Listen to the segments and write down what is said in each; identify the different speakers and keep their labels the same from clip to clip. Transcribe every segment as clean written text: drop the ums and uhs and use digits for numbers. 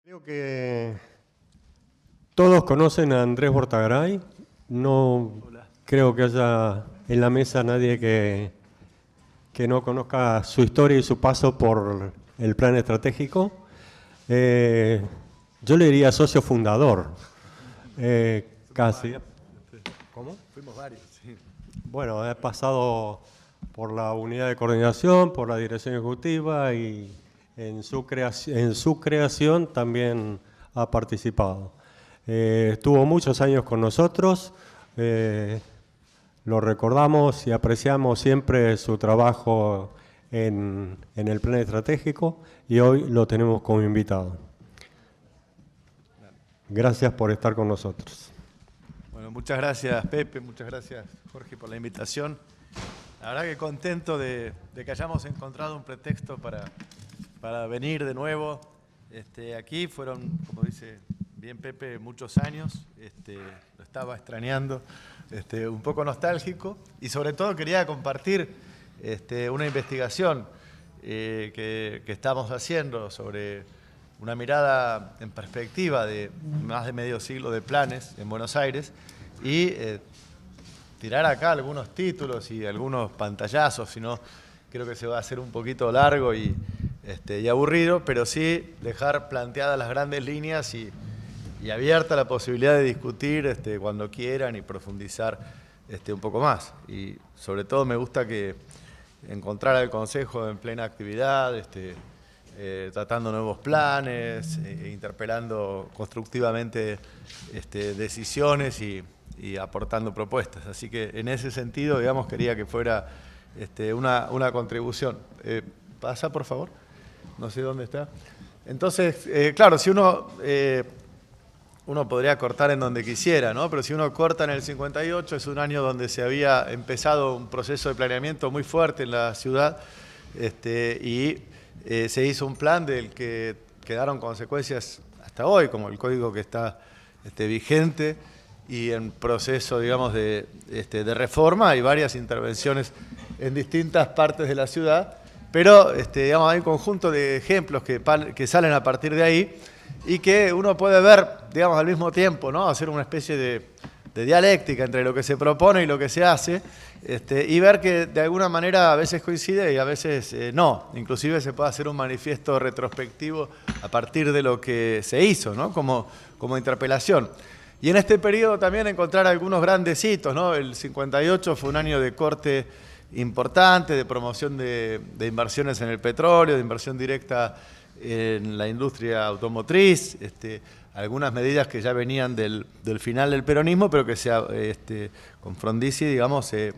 Speaker 1: Creo que todos conocen a Andrés Bortagaray. No creo que haya en la mesa nadie que no conozca su historia y su paso por el plan estratégico. Yo le diría socio fundador, casi. ¿Cómo?
Speaker 2: Fuimos varios, sí.
Speaker 1: Bueno, he pasado por la unidad de coordinación, por la dirección ejecutiva y en su creación también ha participado. Estuvo muchos años con nosotros, lo recordamos y apreciamos siempre su trabajo en el plan estratégico y hoy lo tenemos como invitado. Gracias por estar con nosotros.
Speaker 2: Bueno, muchas gracias Pepe, muchas gracias Jorge por la invitación. La verdad que contento de que hayamos encontrado un pretexto para venir de nuevo aquí. Fueron, como dice bien Pepe, muchos años, lo estaba extrañando, un poco nostálgico y sobre todo quería compartir una investigación que estamos haciendo sobre una mirada en perspectiva de más de medio siglo de planes en Buenos Aires y tirar acá algunos títulos y algunos pantallazos, si no creo que se va a hacer un poquito largo y aburrido, pero sí dejar planteadas las grandes líneas y abierta la posibilidad de discutir cuando quieran y profundizar un poco más. Y sobre todo me gusta que encontrar al Consejo en plena actividad, tratando nuevos planes, interpelando constructivamente decisiones y aportando propuestas. Así que en ese sentido, digamos, quería que fuera una contribución. Pasa, por favor. No sé dónde está. Entonces, claro, si uno podría cortar en donde quisiera, ¿no? Pero si uno corta en el 58, es un año donde se había empezado un proceso de planeamiento muy fuerte en la ciudad y se hizo un plan del que quedaron consecuencias hasta hoy, como el código que está vigente y en proceso, digamos, de reforma. Hay varias intervenciones en distintas partes de la ciudad, pero digamos, hay un conjunto de ejemplos que salen a partir de ahí y que uno puede ver, digamos, al mismo tiempo, ¿no? Hacer una especie de dialéctica entre lo que se propone y lo que se hace, y ver que de alguna manera a veces coincide y a veces no. Inclusive se puede hacer un manifiesto retrospectivo a partir de lo que se hizo, ¿no? Como interpelación. Y en este periodo también encontrar algunos grandes hitos, ¿no? El 58 fue un año de corte importante, de promoción de inversiones en el petróleo, de inversión directa en la industria automotriz, algunas medidas que ya venían del final del peronismo, pero que con Frondizi, digamos, se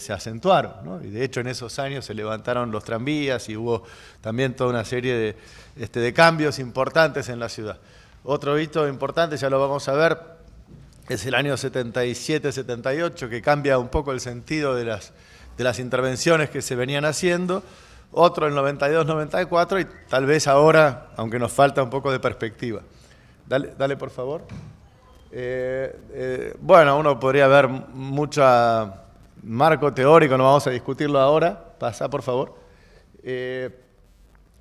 Speaker 2: acentuaron, ¿no? Y de hecho en esos años se levantaron los tranvías y hubo también toda una serie de cambios importantes en la ciudad. Otro hito importante, ya lo vamos a ver, es el año 77-78, que cambia un poco el sentido de las intervenciones que se venían haciendo. Otro el 92-94 y tal vez ahora, aunque nos falta un poco de perspectiva. Dale por favor. Bueno, uno podría ver mucho marco teórico, no vamos a discutirlo ahora. Pasa, por favor.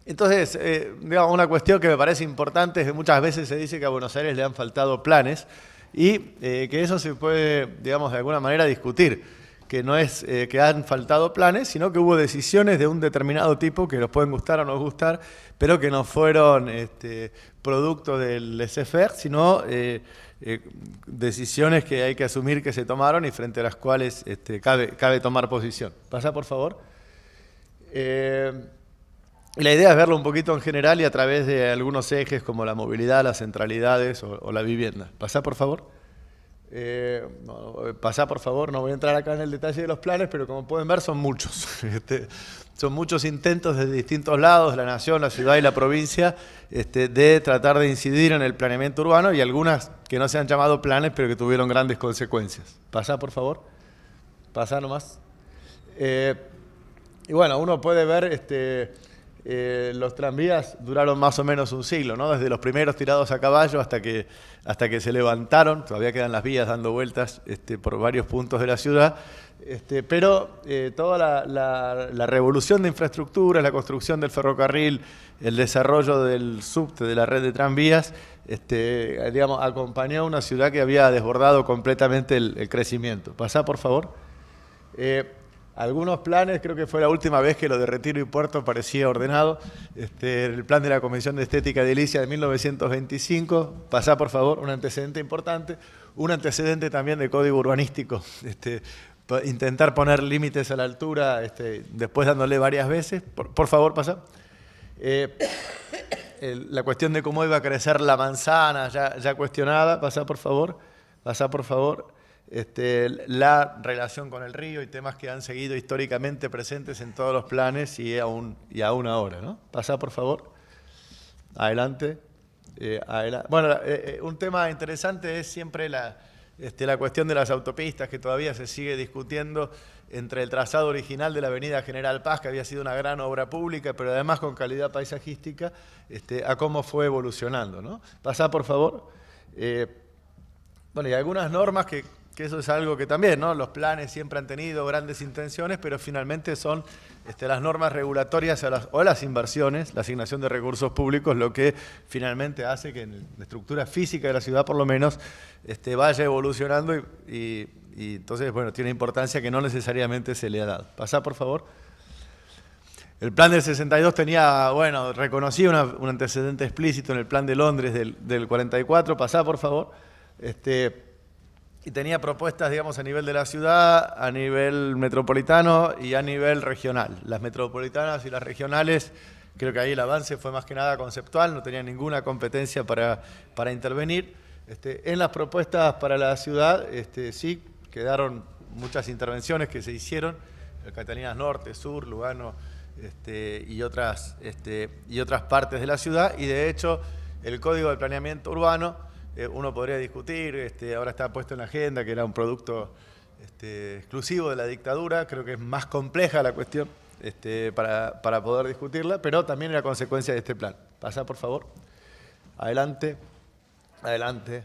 Speaker 2: Entonces, digamos, una cuestión que me parece importante es que muchas veces se dice que a Buenos Aires le han faltado planes y que eso se puede, digamos, de alguna manera discutir. Que no es que han faltado planes, sino que hubo decisiones de un determinado tipo que nos pueden gustar o no gustar, pero que no fueron producto del laissez-faire, sino decisiones que hay que asumir que se tomaron y frente a las cuales cabe tomar posición. Pasa, por favor. La idea es verlo un poquito en general y a través de algunos ejes como la movilidad, las centralidades o la vivienda. Pasa, por favor. Pasá por favor, no voy a entrar acá en el detalle de los planes, pero como pueden ver son muchos. Son muchos intentos desde distintos lados, la nación, la ciudad y la provincia, de tratar de incidir en el planeamiento urbano y algunas que no se han llamado planes, pero que tuvieron grandes consecuencias. Pasá por favor, pasá nomás. Y bueno, uno puede ver los tranvías duraron más o menos un siglo, ¿no? Desde los primeros tirados a caballo hasta que se levantaron. Todavía quedan las vías dando vueltas por varios puntos de la ciudad. Pero toda la revolución de infraestructura, la construcción del ferrocarril, el desarrollo del subte, de la red de tranvías, digamos, acompañó a una ciudad que había desbordado completamente el crecimiento. Pasá, por favor. Algunos planes, creo que fue la última vez que lo de Retiro y Puerto parecía ordenado. El plan de la Comisión de Estética Edilicia de 1925. Pasá, por favor, un antecedente importante. Un antecedente también de código urbanístico. Intentar poner límites a la altura, después dándole varias veces. Por favor, pasá. La cuestión de cómo iba a crecer la manzana, ya cuestionada. Pasá, por favor. Pasá, por favor. La relación con el río y temas que han seguido históricamente presentes en todos los planes y aún ahora, ¿no? Pasá, por favor. Adelante. Bueno, un tema interesante es siempre la cuestión de las autopistas, que todavía se sigue discutiendo entre el trazado original de la avenida General Paz, que había sido una gran obra pública, pero además con calidad paisajística, a cómo fue evolucionando, ¿no? Pasá, por favor. Bueno, y algunas normas que eso es algo que también, ¿no? Los planes siempre han tenido grandes intenciones, pero finalmente son las normas regulatorias o las inversiones, la asignación de recursos públicos, lo que finalmente hace que en la estructura física de la ciudad, por lo menos, vaya evolucionando y entonces, bueno, tiene importancia que no necesariamente se le ha dado. Pasá, por favor. El plan del 62 tenía, bueno, reconocía un antecedente explícito en el plan de Londres del 44. Pasá, por favor. Y tenía propuestas, digamos, a nivel de la ciudad, a nivel metropolitano y a nivel regional. Las metropolitanas y las regionales, creo que ahí el avance fue más que nada conceptual, no tenía ninguna competencia para intervenir. En las propuestas para la ciudad, sí, quedaron muchas intervenciones que se hicieron, Catalinas Norte, Sur, Lugano y otras partes de la ciudad, y de hecho el Código de Planeamiento Urbano, uno podría discutir, ahora está puesto en la agenda, que era un producto exclusivo de la dictadura. Creo que es más compleja la cuestión para poder discutirla, pero también era consecuencia de este plan. Pasá, por favor. Adelante. Adelante.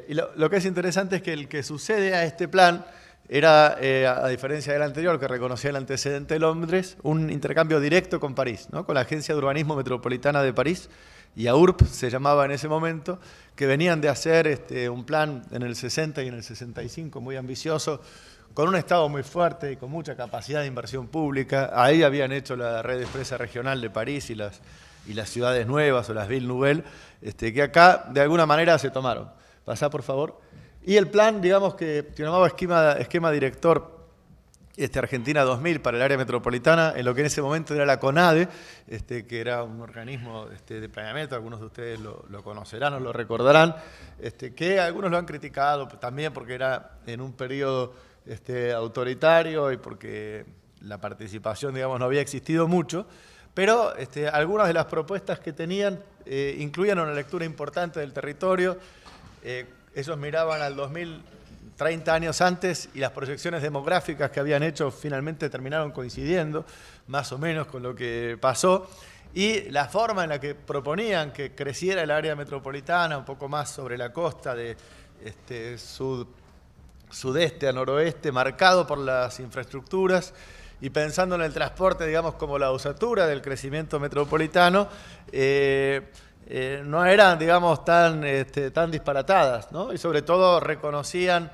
Speaker 2: Y lo que es interesante es que el que sucede a este plan era, a diferencia del anterior, que reconocía el antecedente de Londres, un intercambio directo con París, ¿no? Con la Agencia de Urbanismo Metropolitana de París, y AURP se llamaba en ese momento, que venían de hacer un plan en el 60 y en el 65 muy ambicioso, con un Estado muy fuerte y con mucha capacidad de inversión pública. Ahí habían hecho la red expresa regional de París y las ciudades nuevas o las villes nouvelles, que acá de alguna manera se tomaron. Pasá, por favor. Y el plan, digamos, que llamaba esquema director Argentina 2000 para el área metropolitana, en lo que en ese momento era la CONADE, que era un organismo de planeamiento, algunos de ustedes lo conocerán o lo recordarán, que algunos lo han criticado también porque era en un periodo autoritario y porque la participación, digamos, no había existido mucho, pero algunas de las propuestas que tenían incluían una lectura importante del territorio. Ellos miraban al 2000, 30 años antes, y las proyecciones demográficas que habían hecho finalmente terminaron coincidiendo, más o menos, con lo que pasó. Y la forma en la que proponían que creciera el área metropolitana, un poco más sobre la costa de sudeste a noroeste, marcado por las infraestructuras, y pensando en el transporte, digamos, como la osatura del crecimiento metropolitano, no eran, digamos, tan disparatadas, ¿no? Y sobre todo reconocían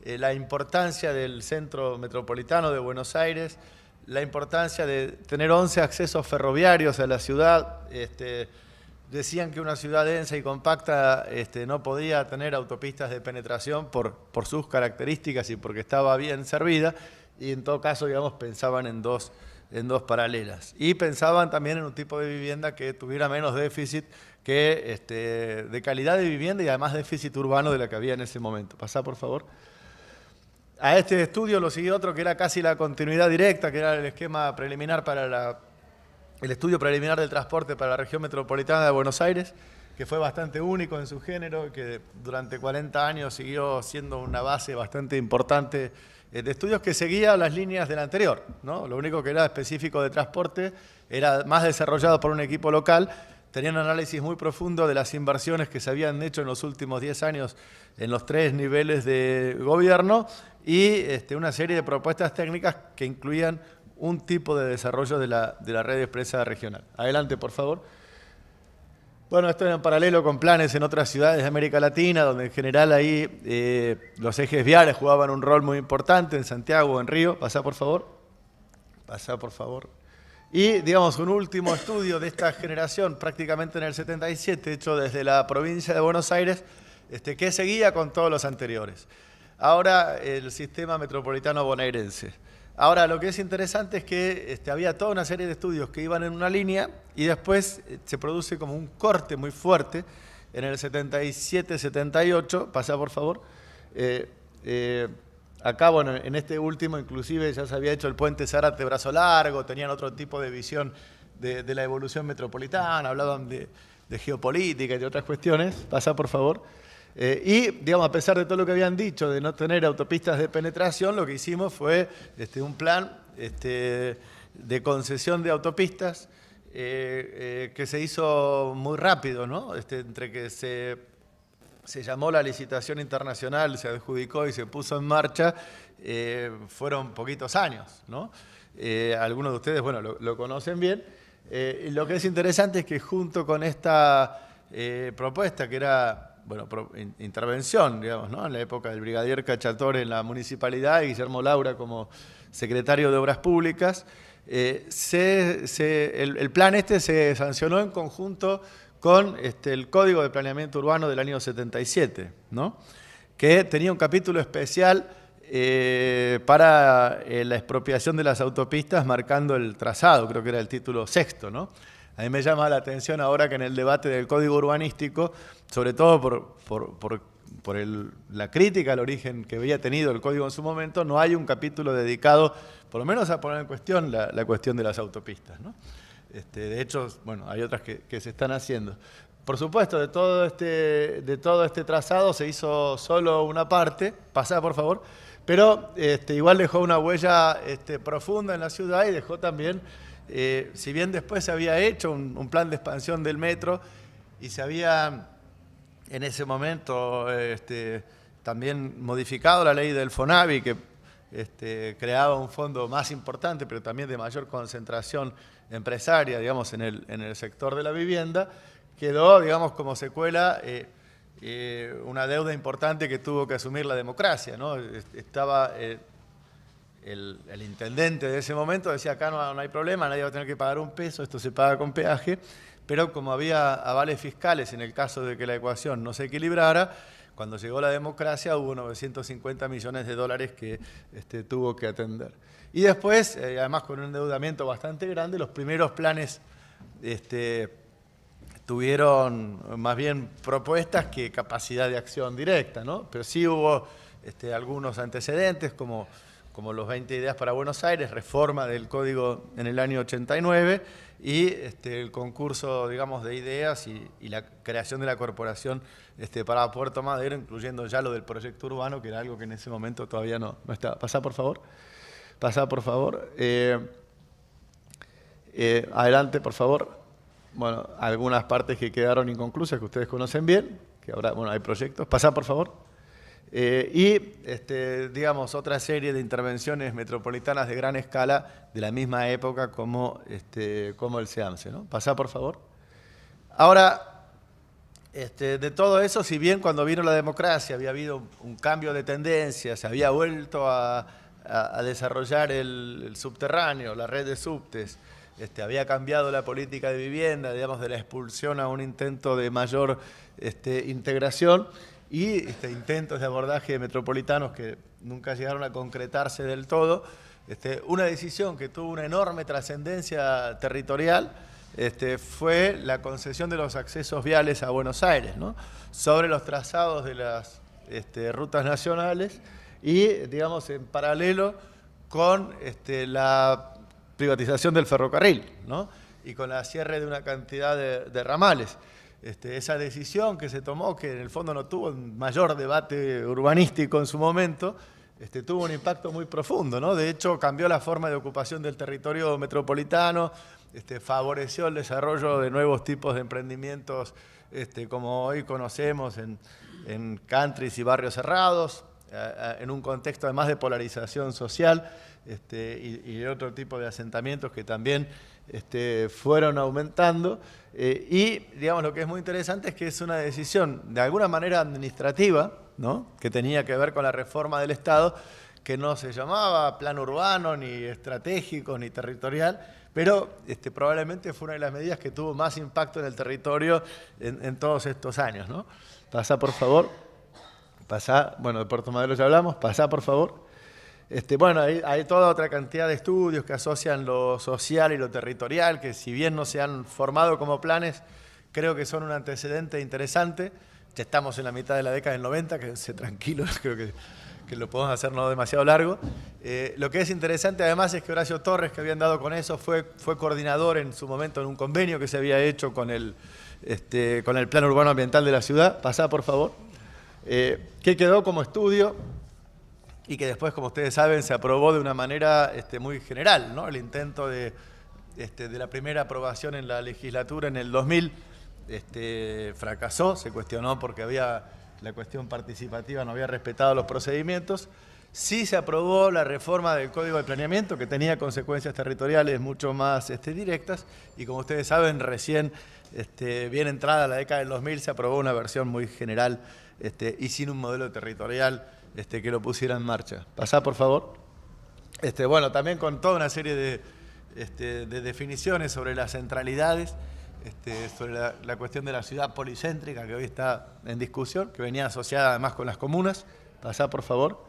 Speaker 2: la importancia del centro metropolitano de Buenos Aires, la importancia de tener 11 accesos ferroviarios a la ciudad. Decían que una ciudad densa y compacta no podía tener autopistas de penetración por sus características y porque estaba bien servida, y en todo caso, digamos, pensaban en dos paralelas. Y pensaban también en un tipo de vivienda que tuviera menos déficit que de calidad de vivienda y además déficit urbano de la que había en ese momento. Pasá, por favor. A este estudio lo siguió otro que era casi la continuidad directa, que era el esquema preliminar el estudio preliminar del transporte para la región metropolitana de Buenos Aires, que fue bastante único en su género, que durante 40 años siguió siendo una base bastante importante de estudios que seguía las líneas del anterior, ¿no? Lo único que era específico de transporte era más desarrollado por un equipo local. Tenían un análisis muy profundo de las inversiones que se habían hecho en los últimos 10 años en los 3 niveles de gobierno y una serie de propuestas técnicas que incluían un tipo de desarrollo de la red expresa regional. Adelante, por favor. Bueno, esto en paralelo con planes en otras ciudades de América Latina, donde en general ahí los ejes viales jugaban un rol muy importante, en Santiago, en Río. Pasá, por favor. Pasá, por favor. Y, digamos, un último estudio de esta generación, prácticamente en el 77, hecho desde la provincia de Buenos Aires, que seguía con todos los anteriores. Ahora, el sistema metropolitano bonaerense. Ahora, lo que es interesante es que había toda una serie de estudios que iban en una línea y después se produce como un corte muy fuerte en el 77-78. Pasá, por favor. Acá, bueno, en este último inclusive ya se había hecho el puente Zárate-Brazo Largo, tenían otro tipo de visión de la evolución metropolitana, hablaban de geopolítica y de otras cuestiones. Pasá, por favor. Y, digamos, a pesar de todo lo que habían dicho de no tener autopistas de penetración, lo que hicimos fue un plan de concesión de autopistas que se hizo muy rápido, ¿no? Entre que se llamó la licitación internacional, se adjudicó y se puso en marcha, fueron poquitos años, ¿no? Algunos de ustedes, bueno, lo conocen bien. Y lo que es interesante es que junto con esta propuesta, que era, bueno, intervención, digamos, ¿no? En la época del brigadier Cachatore en la municipalidad y Guillermo Laura como secretario de Obras Públicas, el plan se sancionó en conjunto con el Código de Planeamiento Urbano del año 77, ¿no? Que tenía un capítulo especial para la expropiación de las autopistas marcando el trazado, creo que era el título 6º, ¿no? A mí me llama la atención ahora que en el debate del Código Urbanístico, sobre todo por la crítica al origen que había tenido el Código en su momento, no hay un capítulo dedicado, por lo menos a poner en cuestión la cuestión de las autopistas, ¿no? De hecho, bueno, hay otras que se están haciendo. Por supuesto, de todo este trazado se hizo solo una parte, pasá por favor, pero igual dejó una huella profunda en la ciudad y dejó también, si bien después se había hecho un plan de expansión del metro y se había en ese momento también modificado la ley del FONAVI, que creaba un fondo más importante, pero también de mayor concentración empresaria, digamos, en el sector de la vivienda, quedó, digamos, como secuela una deuda importante que tuvo que asumir la democracia, ¿no? Estaba el intendente de ese momento, decía, acá no hay problema, nadie va a tener que pagar un peso, esto se paga con peaje, pero como había avales fiscales en el caso de que la ecuación no se equilibrara, cuando llegó la democracia hubo 950 millones de dólares que tuvo que atender. Y después, además con un endeudamiento bastante grande, los primeros planes tuvieron más bien propuestas que capacidad de acción directa, ¿no? Pero sí hubo algunos antecedentes, como los 20 ideas para Buenos Aires, reforma del Código en el año 89 y el concurso, digamos, de ideas y la creación de la corporación para Puerto Madero, incluyendo ya lo del proyecto urbano, que era algo que en ese momento todavía no estaba. Pasá, por favor. Pasá, por favor. Adelante, por favor. Bueno, algunas partes que quedaron inconclusas, que ustedes conocen bien, que ahora, bueno, hay proyectos. Pasá, por favor. Digamos, otra serie de intervenciones metropolitanas de gran escala de la misma época como el SEAMSE, ¿no? Pasá, por favor. Ahora, de todo eso, si bien cuando vino la democracia había habido un cambio de tendencia, se había vuelto a desarrollar el subterráneo, la red de subtes, había cambiado la política de vivienda, digamos, de la expulsión a un intento de mayor integración, y intentos de abordaje metropolitanos que nunca llegaron a concretarse del todo. Una decisión que tuvo una enorme trascendencia territorial fue la concesión de los accesos viales a Buenos Aires, ¿no? Sobre los trazados de las rutas nacionales y, digamos, en paralelo con la privatización del ferrocarril, ¿no? Y con la cierre de una cantidad de ramales. Esa decisión que se tomó, que en el fondo no tuvo un mayor debate urbanístico en su momento, tuvo un impacto muy profundo, ¿no? De hecho, cambió la forma de ocupación del territorio metropolitano, favoreció el desarrollo de nuevos tipos de emprendimientos como hoy conocemos en countries y barrios cerrados, en un contexto además de polarización social y otro tipo de asentamientos que también fueron aumentando. Y digamos, lo que es muy interesante es que es una decisión de alguna manera administrativa, ¿no? Que tenía que ver con la reforma del Estado, que no se llamaba plan urbano, ni estratégico, ni territorial, pero probablemente fue una de las medidas que tuvo más impacto en el territorio en todos estos años, ¿no? Pasá, por favor. Pasá, bueno, de Puerto Madero ya hablamos, pasá, por favor. Bueno, hay toda otra cantidad de estudios que asocian lo social y lo territorial, que si bien no se han formado como planes, creo que son un antecedente interesante. Ya estamos en la mitad de la década del 90, quédense tranquilos, creo que lo podemos hacer no demasiado largo. Lo que es interesante además es que Horacio Torres, que había andado con eso, fue coordinador en su momento en un convenio que se había hecho con el Plan Urbano Ambiental de la ciudad. Pasá, por favor. Que quedó como estudio y que después, como ustedes saben, se aprobó de una manera muy general, ¿no? El intento de la primera aprobación en la legislatura en el 2000 fracasó, se cuestionó porque la cuestión participativa no había respetado los procedimientos. Sí se aprobó la reforma del Código de Planeamiento, que tenía consecuencias territoriales mucho más directas, y como ustedes saben, recién, bien entrada la década del 2000, se aprobó una versión muy general y sin un modelo territorial que lo pusiera en marcha. Pasá, por favor. Bueno, también con toda una serie de definiciones sobre las centralidades, sobre la cuestión de la ciudad policéntrica que hoy está en discusión, que venía asociada además con las comunas. Pasá, por favor.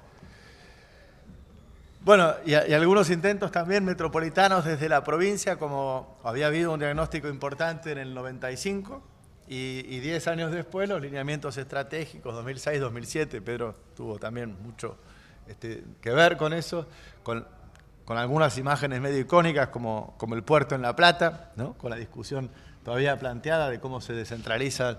Speaker 2: Bueno, y algunos intentos también metropolitanos desde la provincia, como había habido un diagnóstico importante en el 95, y 10 años después los lineamientos estratégicos, 2006-2007, Pedro tuvo también mucho que ver con eso, con algunas imágenes medio icónicas como el puerto en La Plata, ¿no? Con la discusión todavía planteada de cómo se descentralizan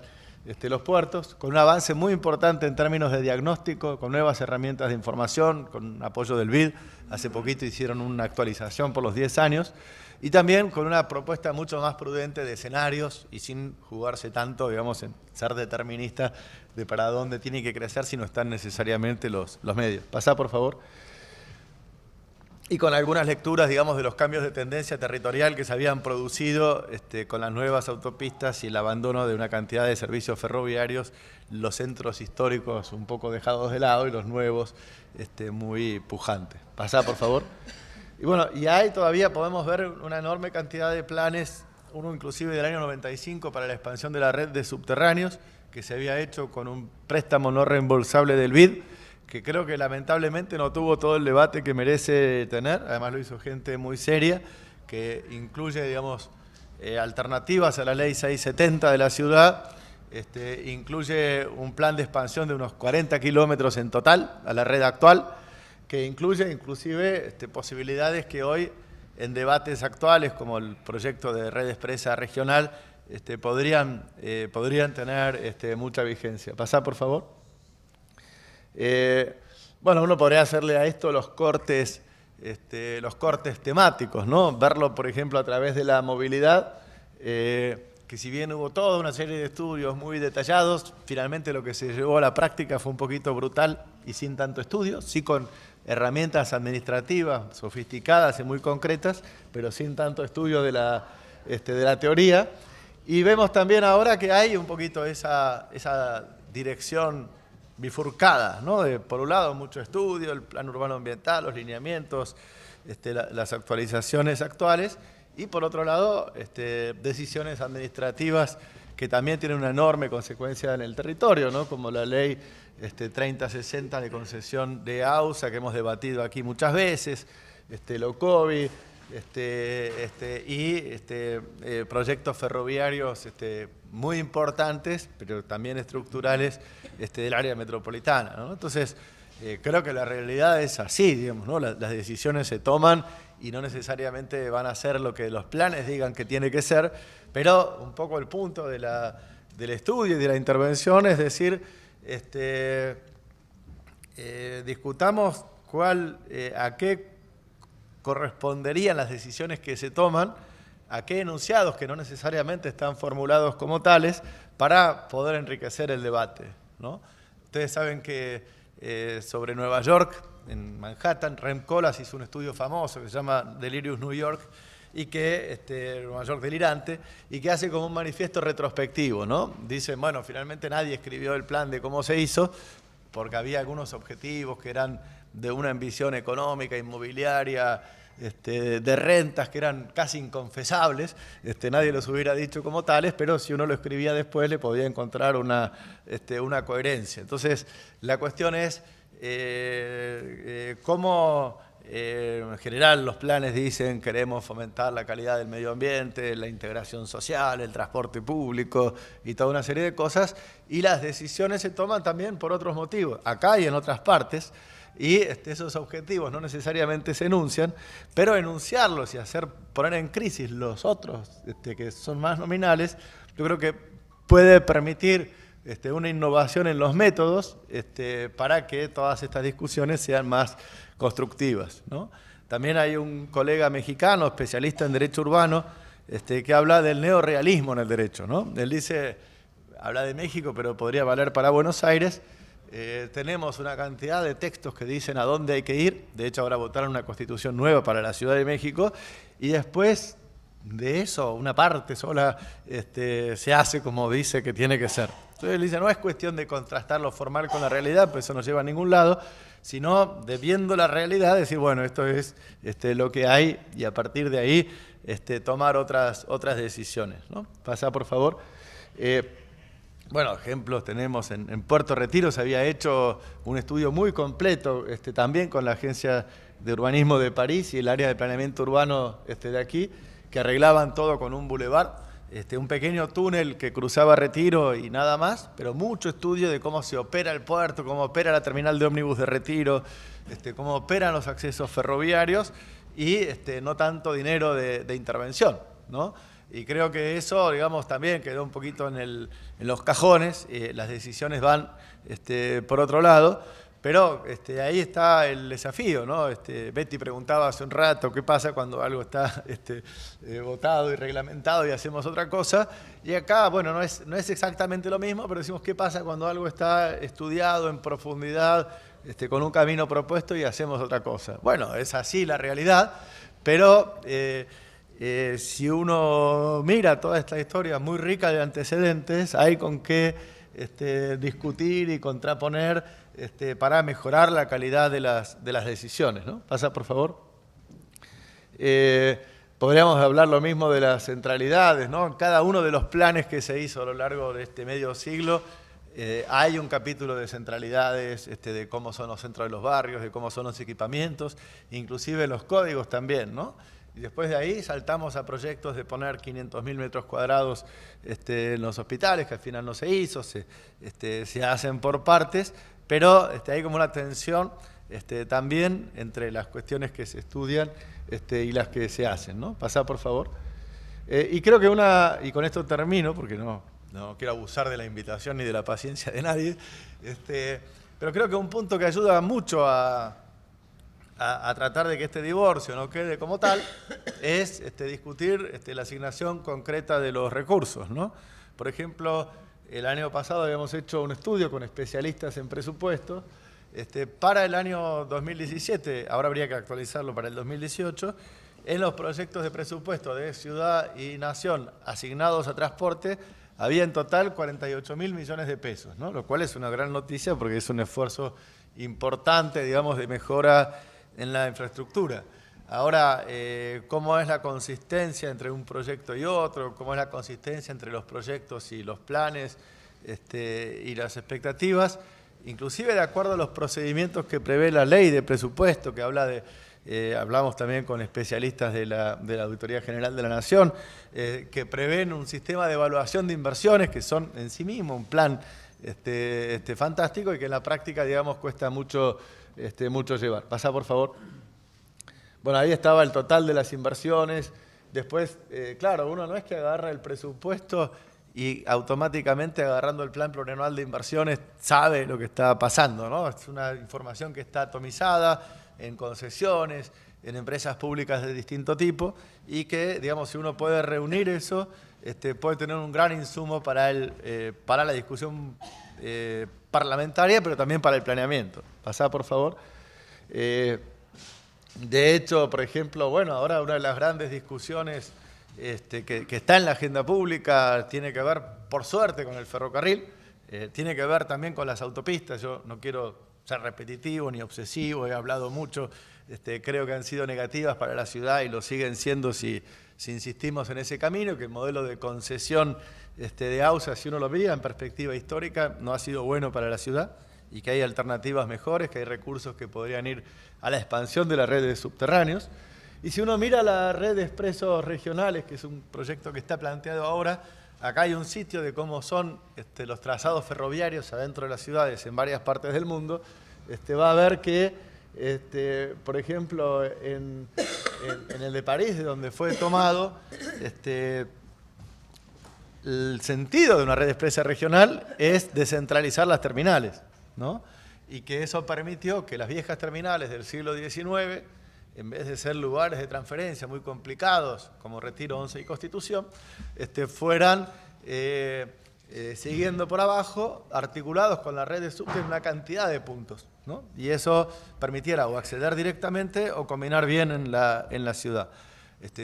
Speaker 2: los puertos, con un avance muy importante en términos de diagnóstico, con nuevas herramientas de información, con apoyo del BID. Hace poquito hicieron una actualización por los 10 años, y también con una propuesta mucho más prudente de escenarios y sin jugarse tanto, digamos, en ser determinista de para dónde tiene que crecer si no están necesariamente los medios. Pasá, por favor. Y con algunas lecturas, digamos, de los cambios de tendencia territorial que se habían producido con las nuevas autopistas y el abandono de una cantidad de servicios ferroviarios, los centros históricos un poco dejados de lado y los nuevos muy pujantes. Pasá, por favor. Y bueno, y ahí todavía podemos ver una enorme cantidad de planes, uno inclusive del año 95 para la expansión de la red de subterráneos, que se había hecho con un préstamo no reembolsable del BID, que creo que lamentablemente no tuvo todo el debate que merece tener. Además lo hizo gente muy seria, que incluye, digamos, alternativas a la ley 670 de la ciudad, incluye un plan de expansión de unos 40 kilómetros en total a la red actual, que incluye inclusive posibilidades que hoy en debates actuales, como el proyecto de red expresa regional, podrían tener mucha vigencia. Pasá, por favor. Bueno, uno podría hacerle a esto los cortes temáticos, ¿no? Verlo, por ejemplo, a través de la movilidad, que si bien hubo toda una serie de estudios muy detallados, finalmente lo que se llevó a la práctica fue un poquito brutal y sin tanto estudio, sí con herramientas administrativas sofisticadas y muy concretas, pero sin tanto estudio de la teoría. Y vemos también ahora que hay un poquito esa dirección bifurcada, ¿no? Por un lado, mucho estudio, el plan urbano ambiental, los lineamientos, las actualizaciones actuales, y por otro lado, decisiones administrativas que también tienen una enorme consecuencia en el territorio, ¿no? Como la ley 3060 de concesión de AUSA, que hemos debatido aquí muchas veces, LOCOVI, y proyectos ferroviarios muy importantes, pero también estructurales del área metropolitana, ¿no? Entonces, creo que la realidad es así, digamos, ¿no? Las decisiones se toman y no necesariamente van a ser lo que los planes digan que tiene que ser, pero un poco el punto del estudio y de la intervención es decir, discutamos a qué corresponderían las decisiones que se toman, a qué enunciados que no necesariamente están formulados como tales, para poder enriquecer el debate, ¿no? Ustedes saben que sobre Nueva York, en Manhattan, Rem Koolhaas hizo un estudio famoso que se llama Delirious New York, y que, Nueva York delirante, y que hace como un manifiesto retrospectivo, ¿no? Dicen, bueno, finalmente nadie escribió el plan de cómo se hizo, porque había algunos objetivos que eran de una ambición económica, inmobiliaria, de rentas que eran casi inconfesables, nadie los hubiera dicho como tales, pero si uno lo escribía después le podía encontrar una coherencia. Entonces, la cuestión es cómo, en general, los planes dicen queremos fomentar la calidad del medio ambiente, la integración social, el transporte público y toda una serie de cosas, y las decisiones se toman también por otros motivos, acá y en otras partes. Y esos objetivos no necesariamente se enuncian, pero enunciarlos y poner en crisis los otros que son más nominales, yo creo que puede permitir una innovación en los métodos para que todas estas discusiones sean más constructivas, ¿no? También hay un colega mexicano, especialista en derecho urbano, que habla del neorrealismo en el derecho, ¿no? Él dice, habla de México, pero podría valer para Buenos Aires. Tenemos una cantidad de textos que dicen a dónde hay que ir. De hecho, ahora votaron una constitución nueva para la Ciudad de México. Y después de eso, una parte sola se hace como dice que tiene que ser. Entonces él dice, no es cuestión de contrastar lo formal con la realidad, pues eso no lleva a ningún lado, sino de viendo la realidad, decir, bueno, esto es lo que hay, y a partir de ahí tomar otras decisiones, ¿no? Pasa, por favor. Bueno, ejemplos tenemos en Puerto Retiro, se había hecho un estudio muy completo también con la Agencia de Urbanismo de París y el área de planeamiento urbano de aquí, que arreglaban todo con un bulevar, un pequeño túnel que cruzaba Retiro y nada más, pero mucho estudio de cómo se opera el puerto, cómo opera la terminal de ómnibus de Retiro, cómo operan los accesos ferroviarios y no tanto dinero de intervención, ¿no? Y creo que eso, digamos, también quedó un poquito en los cajones, las decisiones van por otro lado, pero ahí está el desafío, ¿no? Betty preguntaba hace un rato qué pasa cuando algo está votado y reglamentado y hacemos otra cosa, y acá, bueno, no es exactamente lo mismo, pero decimos qué pasa cuando algo está estudiado en profundidad, con un camino propuesto y hacemos otra cosa. Bueno, es así la realidad, pero si uno mira toda esta historia muy rica de antecedentes, hay con qué discutir y contraponer para mejorar la calidad de las decisiones, ¿no? Pasa, por favor. Podríamos hablar lo mismo de las centralidades, ¿no? En cada uno de los planes que se hizo a lo largo de este medio siglo hay un capítulo de centralidades, de cómo son los centros de los barrios, de cómo son los equipamientos, inclusive los códigos también, ¿no? Y después de ahí saltamos a proyectos de poner 500.000 metros cuadrados en los hospitales, que al final no se hizo, se hacen por partes, pero hay como una tensión también entre las cuestiones que se estudian y las que se hacen, ¿no? Pasá, por favor. Y creo que y con esto termino, porque no quiero abusar de la invitación ni de la paciencia de nadie, pero creo que un punto que ayuda mucho a tratar de que este divorcio no quede como tal, es discutir la asignación concreta de los recursos, ¿no? Por ejemplo, el año pasado habíamos hecho un estudio con especialistas en presupuesto para el año 2017, ahora habría que actualizarlo para el 2018, en los proyectos de presupuesto de ciudad y nación asignados a transporte, había en total 48.000 millones de pesos, ¿no? Lo cual es una gran noticia porque es un esfuerzo importante, digamos, de mejora en la infraestructura. Ahora, ¿cómo es la consistencia entre un proyecto y otro? ¿Cómo es la consistencia entre los proyectos y los planes y las expectativas? Inclusive de acuerdo a los procedimientos que prevé la ley de presupuesto, que habla hablamos también con especialistas de la Auditoría General de la Nación, que prevén un sistema de evaluación de inversiones que son en sí mismo un plan fantástico y que en la práctica, digamos, cuesta mucho llevar. Pasá, por favor. Bueno, ahí estaba el total de las inversiones. Después, claro, uno no es que agarra el presupuesto y automáticamente agarrando el plan plurianual de inversiones sabe lo que está pasando, ¿no? Es una información que está atomizada en concesiones, en empresas públicas de distinto tipo y que, digamos, si uno puede reunir eso, puede tener un gran insumo para la discusión parlamentaria, pero también para el planeamiento. Pasá, por favor. De hecho, por ejemplo, bueno, ahora una de las grandes discusiones que está en la agenda pública tiene que ver, por suerte, con el ferrocarril, tiene que ver también con las autopistas. Yo no quiero ser repetitivo ni obsesivo, he hablado mucho, creo que han sido negativas para la ciudad y lo siguen siendo si insistimos en ese camino, que el modelo de concesión de AUSA, si uno lo veía en perspectiva histórica, no ha sido bueno para la ciudad y que hay alternativas mejores, que hay recursos que podrían ir a la expansión de la red de subterráneos. Y si uno mira la red de expresos regionales, que es un proyecto que está planteado ahora, acá hay un sitio de cómo son los trazados ferroviarios adentro de las ciudades en varias partes del mundo. Va a ver que, por ejemplo, en el de París, de donde fue tomado, el sentido de una red expresa regional es descentralizar las terminales, ¿no? Y que eso permitió que las viejas terminales del siglo XIX, en vez de ser lugares de transferencia muy complicados, como Retiro 11 y Constitución, fueran siguiendo por abajo, articulados con la red de subte en una cantidad de puntos, ¿no? Y eso permitiera o acceder directamente o combinar bien en la ciudad.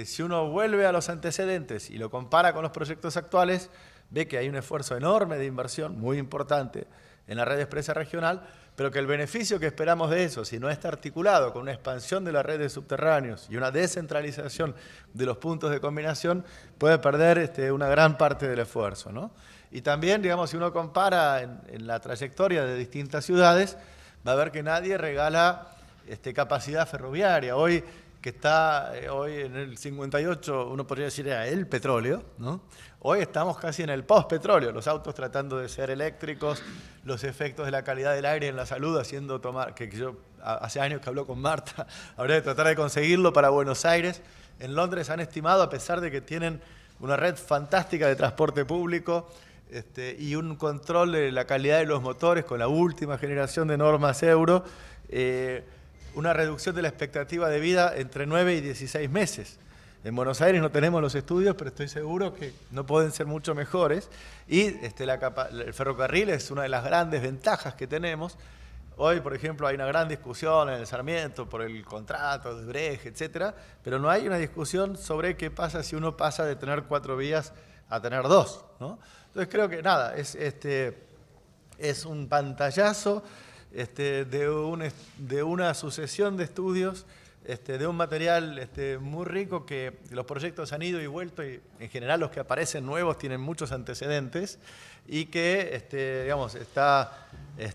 Speaker 2: Si uno vuelve a los antecedentes y lo compara con los proyectos actuales, ve que hay un esfuerzo enorme de inversión, muy importante, en la red expresa regional, pero que el beneficio que esperamos de eso, si no está articulado con una expansión de la red de subterráneos y una descentralización de los puntos de combinación, puede perder una gran parte del esfuerzo, ¿no? Y también, digamos, si uno compara en la trayectoria de distintas ciudades, va a ver que nadie regala capacidad ferroviaria. Hoy, que está hoy en el 58, uno podría decir era el petróleo, ¿no? Hoy estamos casi en el post-petróleo, los autos tratando de ser eléctricos, los efectos de la calidad del aire en la salud haciendo tomar, que yo hace años que hablo con Marta, habría de tratar de conseguirlo para Buenos Aires. En Londres han estimado, a pesar de que tienen una red fantástica de transporte público y un control de la calidad de los motores con la última generación de normas Euro, una reducción de la expectativa de vida entre 9 y 16 meses. En Buenos Aires no tenemos los estudios, pero estoy seguro que no pueden ser mucho mejores. Y el ferrocarril es una de las grandes ventajas que tenemos. Hoy, por ejemplo, hay una gran discusión en el Sarmiento por el contrato de Brecht, etcétera, pero no hay una discusión sobre qué pasa si uno pasa de tener 4 vías a tener 2, ¿no? Entonces creo que nada, es un pantallazo de una sucesión de estudios, de un material muy rico que los proyectos han ido y vuelto y en general los que aparecen nuevos tienen muchos antecedentes y que digamos, está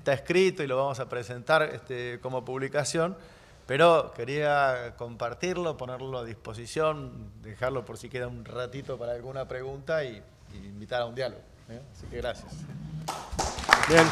Speaker 2: escrito y lo vamos a presentar como publicación, pero quería compartirlo, ponerlo a disposición, dejarlo por si queda un ratito para alguna pregunta y invitar a un diálogo, ¿eh? Así que gracias.
Speaker 1: Bien.